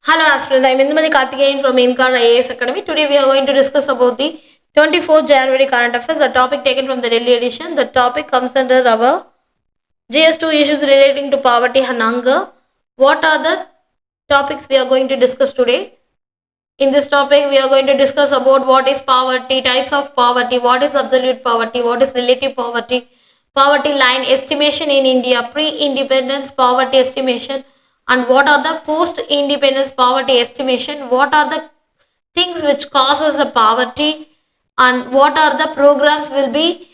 Hello aspirants, I am Indumati Karthikeyan from Inkar IAS Academy. Today we are going to discuss about the 24th January current affairs, the topic taken from the Delhi edition. The topic comes under our GS2 issues relating to poverty and hunger. What are the topics we are going to discuss today? In this topic, we are going to discuss about what is poverty, types of poverty, what is absolute poverty, what is relative poverty, poverty line estimation in India, pre-independence poverty estimation, and what are the post-independence poverty estimation, what are the things which causes the poverty, and what are the programs will be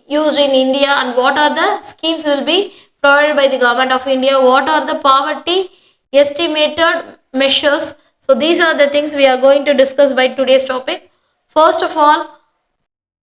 used in India, and what are the schemes will be provided by the government of India, what are the poverty estimated measures. So these are the things we are going to discuss by today's topic. First of all,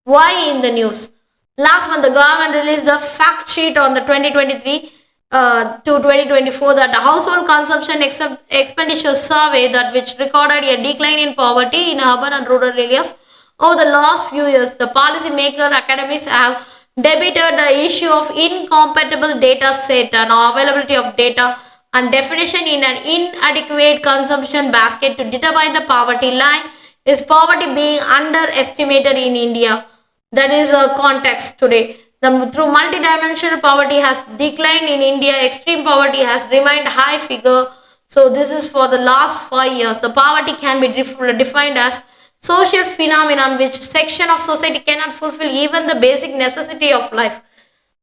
why in the news? Last month, the government released the fact sheet on the 2023 to 2024 that the household consumption expenditure survey that which recorded a decline in poverty in urban and rural areas over the last few years. The policymaker academies have debated the issue of incompatible data set and availability of data and definition in an inadequate consumption basket to determine the poverty line. Is poverty being underestimated in India? That is a context today. Through multidimensional poverty has declined in India, extreme poverty has remained high figure. So this is for the last 5 years. The poverty can be defined as social phenomenon which section of society cannot fulfill even the basic necessity of life.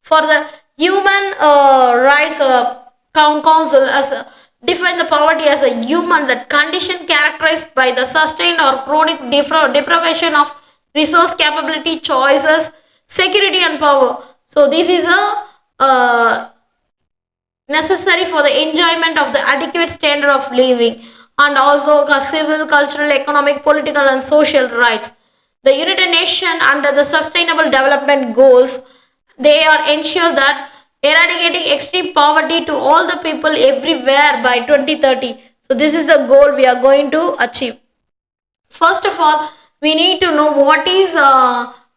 For the Human Rights Council as define the poverty as a human that condition characterized by the sustained or chronic deprivation of resource capability, choices, security and power. So this is a necessary for the enjoyment of the adequate standard of living and also civil, cultural, economic, political and social rights. The United Nations under the Sustainable Development Goals, they are ensure that eradicating extreme poverty to all the people everywhere by 2030. So this is the goal we are going to achieve. First of all, we need to know what is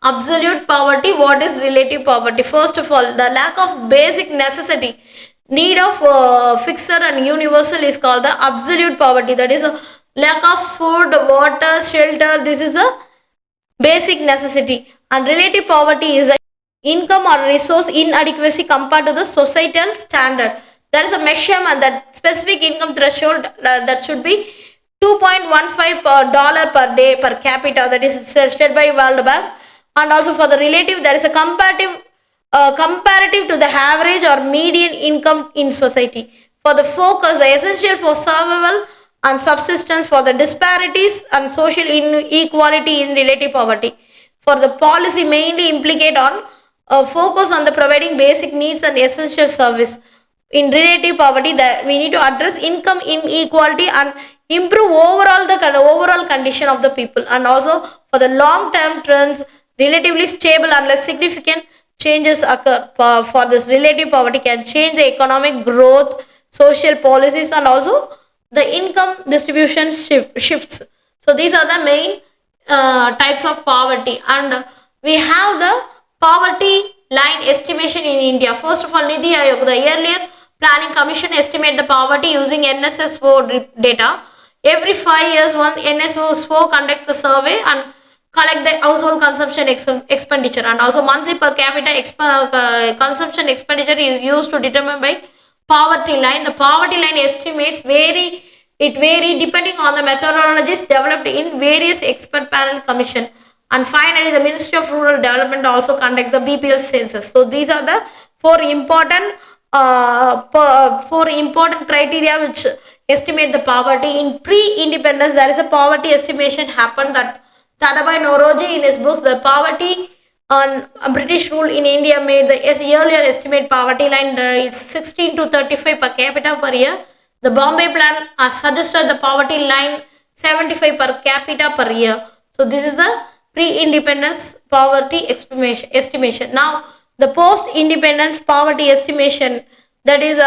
absolute poverty, what is relative poverty. First of all, the lack of basic necessity, need of fixed and universal is called the absolute poverty. That is a lack of food, water, shelter. This is a basic necessity. And relative poverty is the income or resource inadequacy compared to the societal standard. There is a measurement that specific income threshold that should be $2.15 per day per capita, that is set by World Bank. And also for the relative, there is a comparative to the average or median income in society. For the focus, the essential for survival and subsistence, for the disparities and social inequality in relative poverty. For the policy mainly implicate on focus on the providing basic needs and essential service. In relative poverty, that we need to address income inequality and improve overall condition of the people. And also for the long term trends, relatively stable unless significant changes occur. For this relative poverty can change the economic growth, social policies and also the income distribution shifts. So these are the main types of poverty, and we have the poverty line estimation in India. First of all, Nidhi Aayog, the earlier planning commission, estimate the poverty using NSSO data. Every 5 years, one NSSO conducts a survey and collect the household consumption expenditure, and also monthly per capita consumption expenditure is used to determine by poverty line. The poverty line estimates vary depending on the methodologies developed in various expert panel commission. And finally, the Ministry of Rural Development also conducts the BPL census. So these are the four important criteria which estimate the poverty. In pre-independence, there is a poverty estimation happened that Tadabai Noroji in his books, The Poverty on British Rule in India, made the earlier estimate poverty line is 16 to 35 per capita per year. The Bombay plan suggested the poverty line 75 per capita per year. So this is the pre-independence poverty estimation. Now the post-independence poverty estimation, that is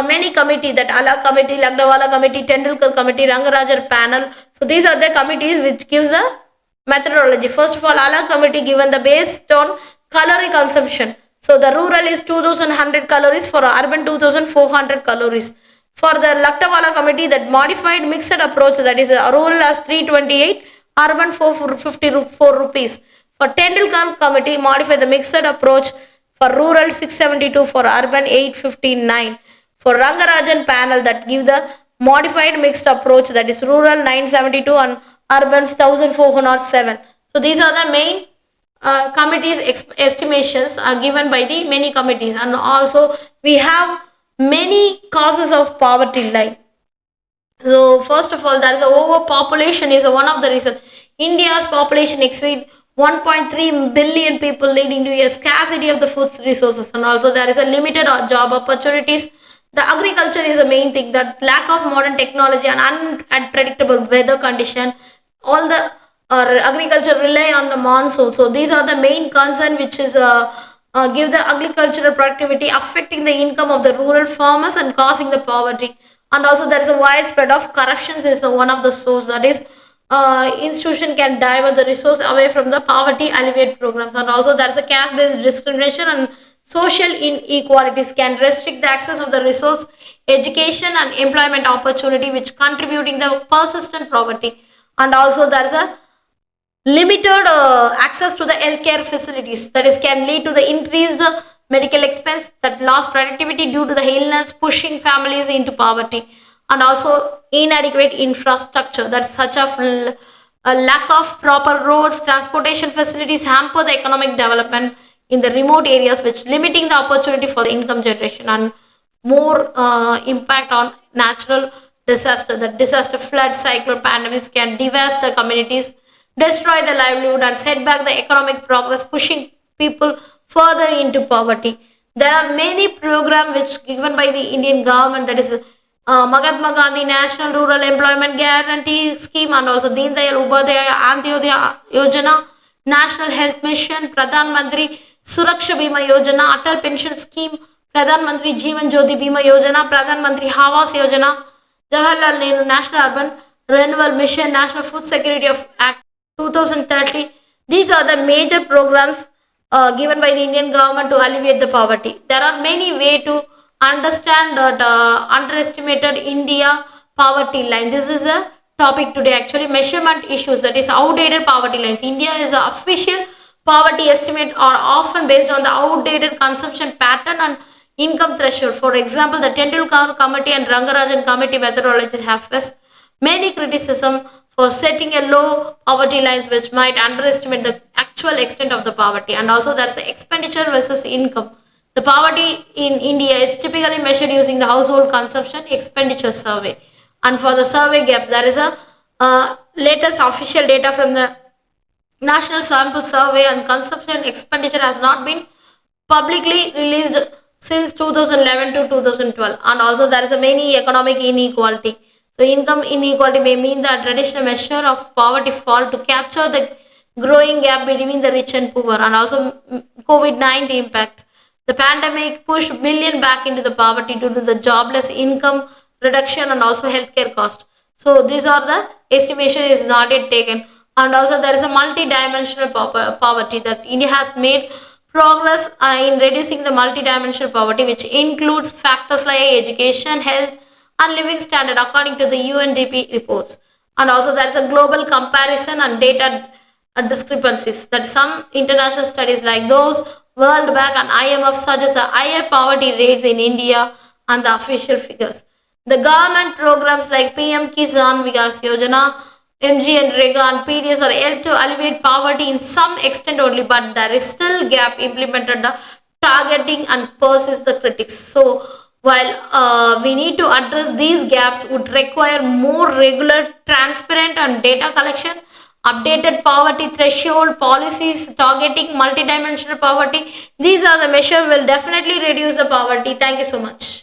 many committee, that Allah committee, Lagdawala committee, Tendulkar committee, Rangarajar panel. So these are the committees which gives a methodology. First of all, Allah committee given the based on calorie consumption. So the rural is 2100 calories, for urban 2400 calories. For the Laktawala committee, that modified mixed approach, that is rural as 328, urban 454 rupees. For Tendulkar committee, modify the mixed approach for rural 672, for urban 859. For Rangarajan panel, that give the modified mixed approach, that is rural 972 and urban 1407. So these are the main committees estimations are given by the many committees. And also we have many causes of poverty line. So first of all, there is a overpopulation is one of the reasons. India's population exceed 1.3 billion people, leading to a scarcity of the food resources, and also there is a limited job opportunities. The agriculture is a main thing. That lack of modern technology and unpredictable weather condition, all the agriculture rely on the monsoon. So these are the main concern which is give the agricultural productivity, affecting the income of the rural farmers and causing the poverty. And also there is a widespread of corruptions is one of the source, that is institution can divert the resource away from the poverty alleviate programs. And also there is a caste based discrimination and social inequalities can restrict the access of the resource, education and employment opportunity, which contributing the persistent poverty. And also there is a limited access to the healthcare facilities, that is can lead to the increased medical expense, that lost productivity due to the illness, pushing families into poverty. And also inadequate infrastructure, that such a lack of proper roads, transportation facilities hamper the economic development in the remote areas, which limiting the opportunity for the income generation. And more impact on natural disaster, the disaster, flood, cyclone, pandemics can devastate the communities, destroy the livelihood and set back the economic progress, pushing people further into poverty. There are many programs which given by the Indian government, that is Mahatma Gandhi National Rural Employment Guarantee Scheme, and also Deen Dayal Upadhyaya Antyodaya Yojana, National Health Mission, Pradhan Mantri Suraksha Bima Yojana, Atal Pension Scheme, Pradhan Mantri Jeevan Jyoti Bima Yojana, Pradhan Mantri Awas Yojana, Jawaharlal Nehru National Urban Renewal Mission, National Food Security of Act 2030. These are the major programs given by the Indian government to alleviate the poverty. There are many ways to understand that underestimated India poverty line. This is a topic today actually. Measurement issues, that is outdated poverty lines. India is the official poverty estimate are often based on the outdated consumption pattern and income threshold. For example, the Tendulkar committee and Rangarajan committee methodologies have faced many criticism for setting a low poverty lines, which might underestimate the actual extent of the poverty. And also there's the expenditure versus income. The poverty in India is typically measured using the household consumption expenditure survey. And for the survey gaps, there is a latest official data from the National Sample Survey, and consumption expenditure has not been publicly released since 2011 to 2012. And also there is a many economic inequality. So income inequality may mean that traditional measure of poverty fall to capture the growing gap between the rich and poor. And also COVID-19 impact. The pandemic pushed millions back into the poverty due to the jobless, income reduction and also healthcare cost. So these are the estimation is not yet taken. And also there is a multi-dimensional poverty, that India has made progress in reducing the multi-dimensional poverty, which includes factors like education, health and living standard according to the UNDP reports. And also there is a global comparison and data discrepancies, that some international studies like those World Bank and IMF suggest the higher poverty rates in India and the official figures. The government programs like PM Kisan Vikas Yojana, MGNREGA and PDS are helped to alleviate poverty in some extent only, but there is still gap implemented the targeting and persist the critics. So while we need to address these gaps would require more regular, transparent and data collection, updated poverty threshold policies targeting multidimensional poverty. These are the measures will definitely reduce the poverty. Thank you so much.